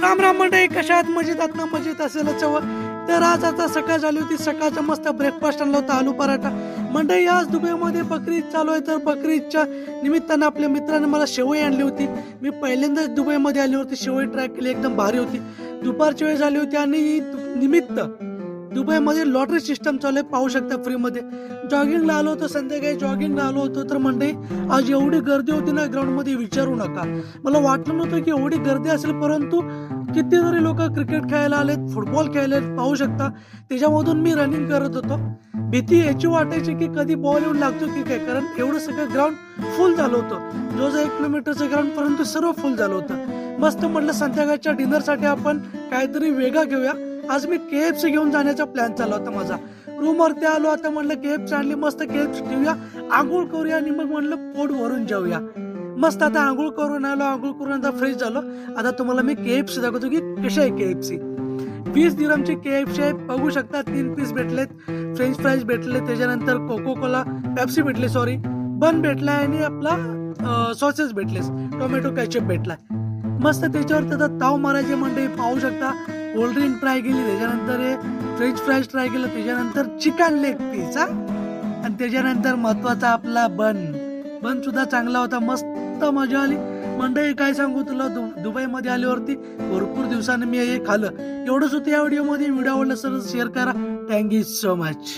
राम राम मंडळी, कशात मजेत आहात ना? मजेत असेलच हवं. तर आज आता सकाळ झाली होती. सकाळचा मस्त ब्रेकफास्ट आणला होता, आलू पराठा. मंडळी आज दुबईमध्ये बकरी ईद चालू आहे, तर बकरी ईदच्या निमित्तानं आपल्या मित्राने मला शेवई आणली होती. मी पहिल्यांदाच दुबईमध्ये आली होती, शेवई ट्राय केली, एकदम भारी होती. दुपारची वेळ झाली होती आणि निमित्त दुबईमध्ये लॉटरी सिस्टम चालू आहे, पाहू शकता फ्रीमध्ये. जॉगिंगला आलो होतो, संध्याकाळी जॉगिंगला आलो होतो, तर मंडळी आज एवढी गर्दी होती ना ग्राउंडमध्ये, विचारू नका. मला वाटलं नव्हतं की एवढी गर्दी असेल, परंतु कितीतरी लोक क्रिकेट खेळायला आलेत, फुटबॉल खेळायला पाहू शकता. त्याच्यामधून मी रनिंग करत होतो. भीती याची वाटायची की कधी बॉल येऊन लागतो की काय, कारण एवढं सगळं ग्राउंड फुल झालं होतं. जो 1 किलोमीटरचं ग्राउंड परंतु सर्व फुल झालं होतं. मस्त म्हटलं संध्याकाळच्या डिनरसाठी आपण काहीतरी वेगळा घेऊया. आज मी KFC घेऊन जाण्याचा प्लॅन चालला होता माझा. रूमवरती आलो, आता म्हणलं KFC आणली, मस्त KFC घेऊया, आंघोळ करूया आणि मग म्हणलं पोट भरून जेवूया. मस्त आता आंघोळ करून आलो, आंघोळ करून आता फ्रेश झालो. आता तुम्हाला मी KFC दाखवतो की कशी आहे KFC. 20 दिरहमची KFC आहे, बघू शकता. 3 पीस भेटलेत, फ्रेंच फ्राईज भेटले, त्याच्यानंतर कोको कोला पेप्सी भेटले, सॉरी बन भेटलाय आणि आपला सॉसेस भेटलेस, टोमॅटो केचप भेटलाय. मस्त त्याच्यावर त्याचा ताव मारायचे मंडळी, पाहू शकता. कोल्ड्रिंक ट्राय केली, त्याच्यानंतर फ्रेंच फ्राईज ट्राय केलं, त्याच्यानंतर चिकन लेग पीस आणि त्याच्यानंतर महत्वाचा आपला बन सुद्धा चांगला होता. मस्त मजा आली मंडळी. काय सांगू तुला, दुबईमध्ये आल्यावरती भरपूर दिवसांनी मी हे खाल्लं. एवढंच होतं या व्हिडिओमध्ये. व्हिडिओ आवडला तर शेअर करा. Thank you so much.